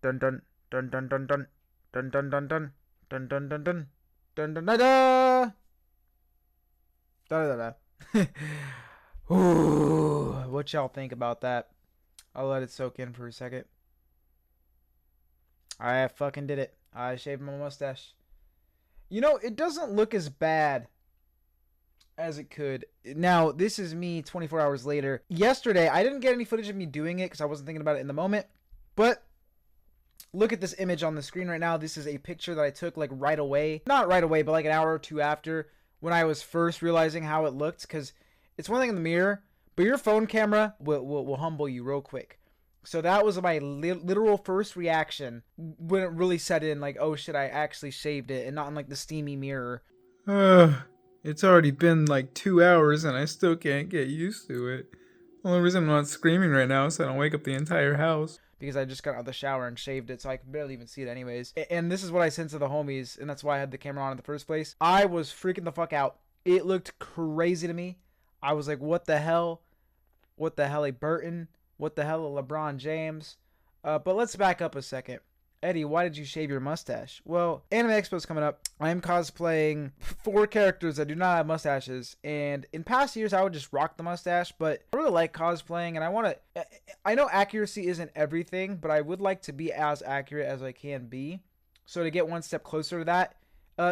Dun dun dun dun dun dun dun dun dun dun dun dun dun dun dun dun dun da da. Ooh, what y'all think about that? I'll let it soak in for a second. I fucking did it. I shaved my mustache. You know, it doesn't look as bad as it could. Now, this is me 24 hours later. Yesterday, I didn't get any footage of me doing it because I wasn't thinking about it in the moment. But look at this image on the screen right now. This is a picture that I took like right away. Not right away, but like an hour or two after when I was first realizing how it looked. Because it's one thing in the mirror, but your phone camera will humble you real quick. So that was my literal first reaction when it really set in, like, oh shit, I actually shaved it and not in like the steamy mirror. It's already been like 2 hours and I still can't get used to it. Only reason I'm not screaming right now is so I don't wake up the entire house. Because I just got out of the shower and shaved it, so I can barely even see it anyways. And this is what I sent to the homies, and that's why I had the camera on in the first place. I was freaking the fuck out. It looked crazy to me. I was like, what the hell? What the hell, a Burton? What the hell, a LeBron James? But let's back up a second. Eddie, why did you shave your mustache? Well, Anime Expo's coming up. I am cosplaying 4 characters that do not have mustaches. And in past years, I would just rock the mustache. But I really like cosplaying. And I know accuracy isn't everything. But I would like to be as accurate as I can be. So to get one step closer to that,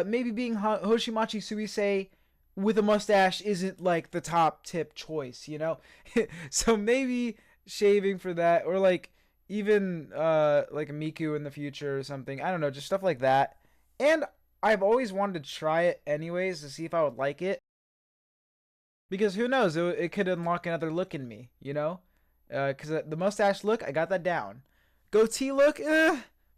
maybe being Hoshimachi Suisei with a mustache isn't like the top tip choice, you know? So maybe shaving for that. Or like even like a Miku in the future or something. I don't know, just stuff like that. And I've always wanted to try it anyways to see if I would like it. Because who knows, it could unlock another look in me, you know? Because the mustache look, I got that down. Goatee look,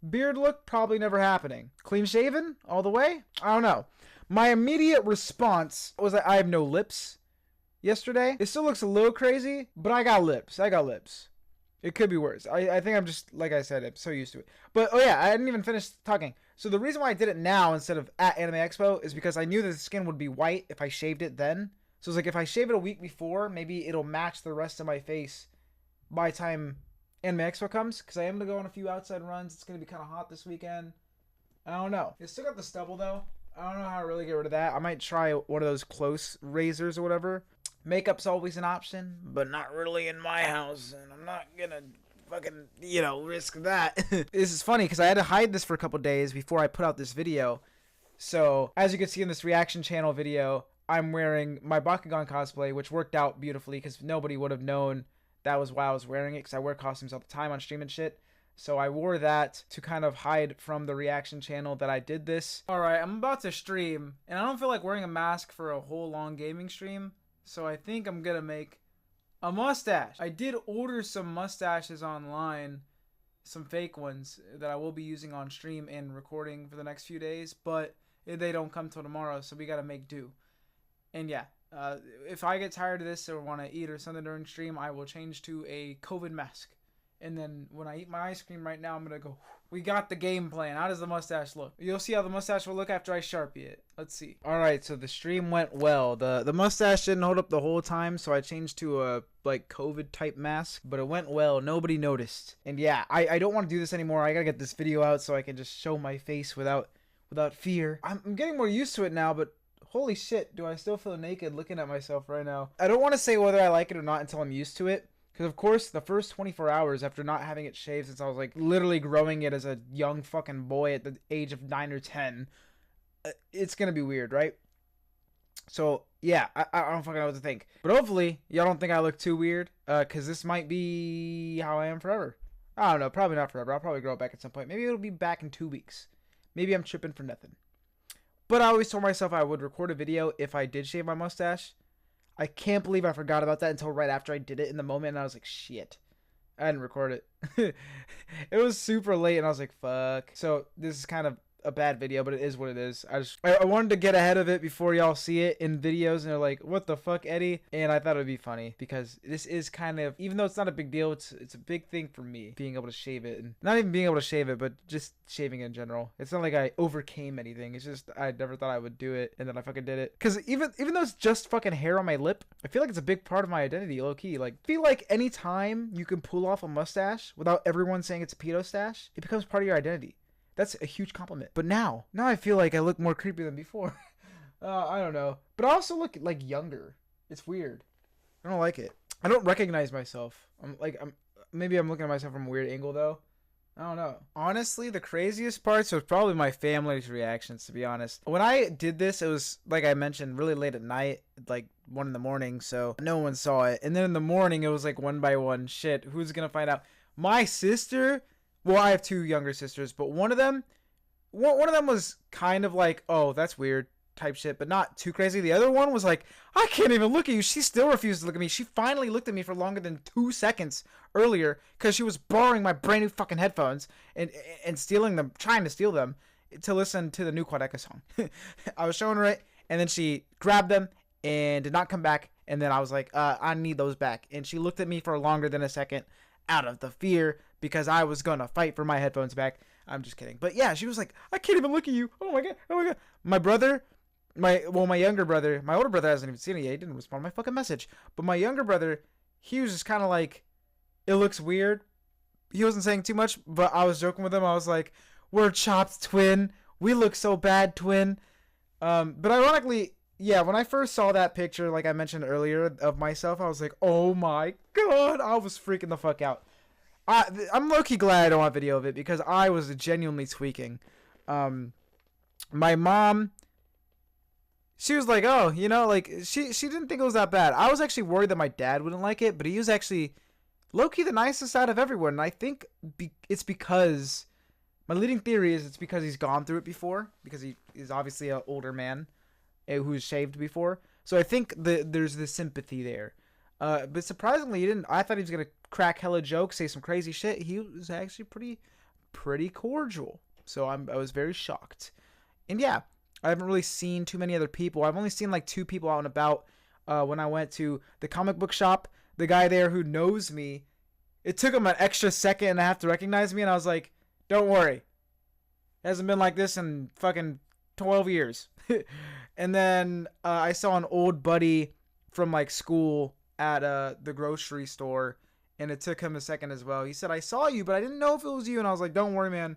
beard look, probably never happening. Clean shaven, all the way? I don't know. My immediate response was that I have no lips yesterday. It still looks a little crazy, but I got lips. I got lips. It could be worse. I think I'm just, like I said, I'm so used to it. But, oh yeah, I didn't even finish talking. So the reason why I did it now instead of at Anime Expo is because I knew that the skin would be white if I shaved it then. So it's like if I shave it a week before, maybe it'll match the rest of my face by the time Anime Expo comes. Because I am going to go on a few outside runs. It's going to be kind of hot this weekend. I don't know. It's still got the stubble, though. I don't know how to really get rid of that. I might try one of those close razors or whatever. Makeup's always an option, but not really in my house, and I'm not gonna fucking, risk that. This is funny, because I had to hide this for a couple days before I put out this video. So, as you can see in this reaction channel video, I'm wearing my Bakugan cosplay, which worked out beautifully, because nobody would have known that was why I was wearing it, because I wear costumes all the time on stream and shit. So I wore that to kind of hide from the reaction channel that I did this. Alright, I'm about to stream, and I don't feel like wearing a mask for a whole long gaming stream. So I think I'm gonna make a mustache. I did order some mustaches online, some fake ones that I will be using on stream and recording for the next few days, but they don't come till tomorrow, so we gotta make do. And yeah, if I get tired of this or want to eat or something during stream, I will change to a COVID mask. And then when I eat my ice cream right now, I'm gonna go, we got the game plan. How does the mustache look? You'll see how the mustache will look after I Sharpie it. Let's see. Alright, so the stream went well. The mustache didn't hold up the whole time, so I changed to a like COVID type mask, but it went well. Nobody noticed. And yeah, I don't want to do this anymore. I gotta get this video out so I can just show my face without fear. I'm getting more used to it now, but holy shit, do I still feel naked looking at myself right now. I don't want to say whether I like it or not until I'm used to it. Because, of course, the first 24 hours after not having it shaved since I was, like, literally growing it as a young fucking boy at the age of 9 or 10, it's going to be weird, right? So, yeah, I don't fucking know what to think. But hopefully, y'all don't think I look too weird, because this might be how I am forever. I don't know, probably not forever. I'll probably grow it back at some point. Maybe it'll be back in 2 weeks. Maybe I'm tripping for nothing. But I always told myself I would record a video if I did shave my mustache. I can't believe I forgot about that until right after I did it in the moment, and I was like, shit. I didn't record it. It was super late, and I was like, fuck. So this is kind of a bad video, but it is what it is. I wanted to get ahead of it before y'all see it in videos and they're like, what the fuck, Eddie? And I thought it would be funny because this is kind of, even though it's not a big deal, it's a big thing for me being able to shave it. And not even being able to shave it, but just shaving in general. It's not like I overcame anything. It's just I never thought I would do it, and then I fucking did it. Because even though it's just fucking hair on my lip, I feel like it's a big part of my identity, low key. Like, I feel like anytime you can pull off a mustache without everyone saying it's a pedo stash, it becomes part of your identity. That's a huge compliment. But now I feel like I look more creepy than before. I don't know. But I also look like younger. It's weird. I don't like it. I don't recognize myself. Maybe I'm looking at myself from a weird angle though. I don't know. Honestly, the craziest parts was probably my family's reactions, to be honest. When I did this, it was, like I mentioned, really late at night, like 1 in the morning, so no one saw it. And then in the morning, it was like one by one. Shit, who's gonna find out? My sister, well, I have 2 younger sisters, but one of them was kind of like, oh, that's weird type shit, but not too crazy. The other one was like, I can't even look at you. She still refused to look at me. She finally looked at me for longer than 2 seconds earlier because she was borrowing my brand new fucking headphones and stealing them, trying to steal them to listen to the new Quadeca song. I was showing her it, and then she grabbed them and did not come back. And then I was like, I need those back. And she looked at me for longer than a second out of the fear because I was gonna fight for my headphones back. I'm just kidding. But yeah, she was like, I can't even look at you. Oh my god. Oh my god. My brother, my younger brother, my older brother hasn't even seen it yet. He didn't respond to my fucking message. But my younger brother, he was just kind of like, it looks weird. He wasn't saying too much, but I was joking with him. I was like, we're chopped, twin. We look so bad, twin. But ironically, yeah, when I first saw that picture, like I mentioned earlier, of myself, I was like, oh my god. I was freaking the fuck out. I'm low-key glad I don't have video of it because I was genuinely tweaking. My mom, she was like, oh, you know, like, she didn't think it was that bad. I was actually worried that my dad wouldn't like it, but he was actually low-key the nicest out of everyone. And I think it's because, my leading theory is it's because he's gone through it before, because he is obviously an older man who's shaved before. So I think there's the sympathy there. But surprisingly, he didn't. I thought he was going to crack hella jokes, say some crazy shit. He was actually pretty cordial. So I was very shocked. And yeah, I haven't really seen too many other people. I've only seen like 2 people out and about when I went to the comic book shop. The guy there who knows me, it took him an extra second and a half to recognize me. And I was like, don't worry. It hasn't been like this in fucking 12 years. And then I saw an old buddy from like school at the grocery store. And it took him a second as well. He said, I saw you, but I didn't know if it was you. And I was like, don't worry, man.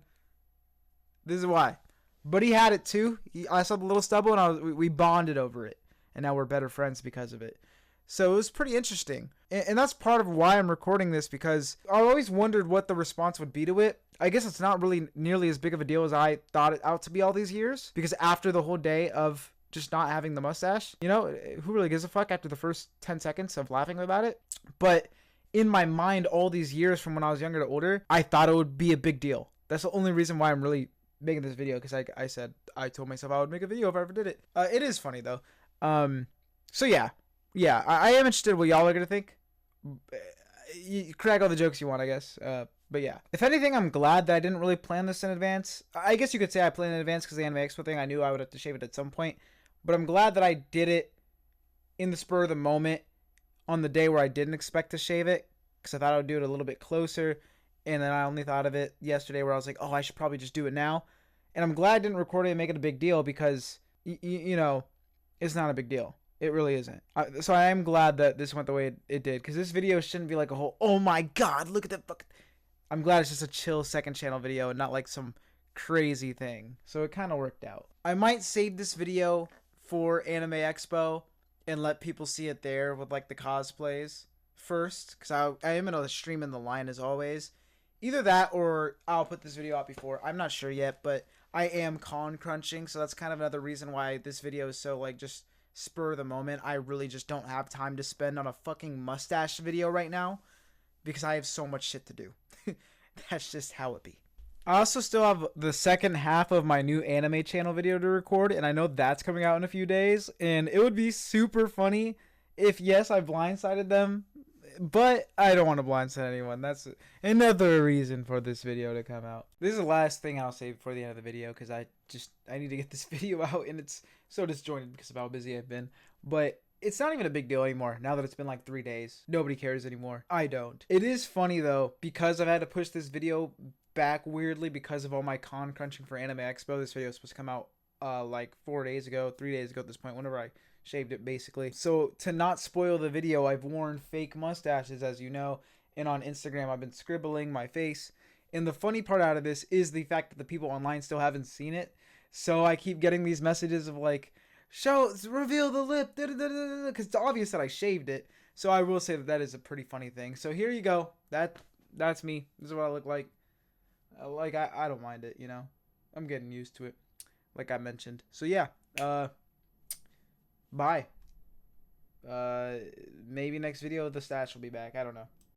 This is why. But he had it too. I saw the little stubble and we bonded over it. And now we're better friends because of it. So it was pretty interesting. And that's part of why I'm recording this, because I always wondered what the response would be to it. I guess it's not really nearly as big of a deal as I thought it out to be all these years. Because after the whole day of just not having the mustache, you know, who really gives a fuck after the first 10 seconds of laughing about it? But in my mind, all these years from when I was younger to older, I thought it would be a big deal. That's the only reason why I'm really making this video, because I told myself I would make a video if I ever did it. It is funny though. So yeah, I am interested in what y'all are gonna think. You crack all the jokes you want, I guess. But yeah, if anything, I'm glad that I didn't really plan this in advance. I guess you could say I planned in advance because the Anime Expo thing, I knew I would have to shave it at some point. But I'm glad that I did it in the spur of the moment on the day where I didn't expect to shave it, because I thought I would do it a little bit closer. And then I only thought of it yesterday where I was like, oh, I should probably just do it now. And I'm glad I didn't record it and make it a big deal, because, you know, it's not a big deal. It really isn't. So I am glad that this went the way it did, because this video shouldn't be like a whole, oh my god, look at that fucking... I'm glad it's just a chill second channel video and not like some crazy thing. So it kind of worked out. I might save this video for Anime Expo and let people see it there with like the cosplays first, because I am going to stream in the line as always. Either that or I'll put this video out before. I'm not sure yet, but I am con crunching, so that's kind of another reason why this video is so like just spur of the moment. I really just don't have time to spend on a fucking mustache video right now because I have so much shit to do. That's just how it be. I also still have the second half of my new anime channel video to record, and I know that's coming out in a few days, and it would be super funny if, yes, I blindsided them But I don't want to blindside anyone. That's another reason for this video to come out. This is the last thing I'll say before the end of the video, because I need to get this video out, and it's so disjointed because of how busy I've been. But it's not even a big deal anymore now that it's been like 3 days. Nobody cares anymore. I don't. It is funny though, because I've had to push this video back weirdly because of all my con crunching for Anime Expo. This video was supposed to come out like 4 days ago, 3 days ago at this point, whenever I shaved it basically. So to not spoil the video, I've worn fake mustaches, as you know, and on Instagram I've been scribbling my face. And the funny part out of this is the fact that the people online still haven't seen it. So I keep getting these messages of like, reveal the lip, because it's obvious that I shaved it. So I will say that that is a pretty funny thing. So here you go. That's me. This is what I look like. I don't mind it, you know. I'm getting used to it, like I mentioned. So yeah, bye. Maybe next video the stash will be back. I don't know.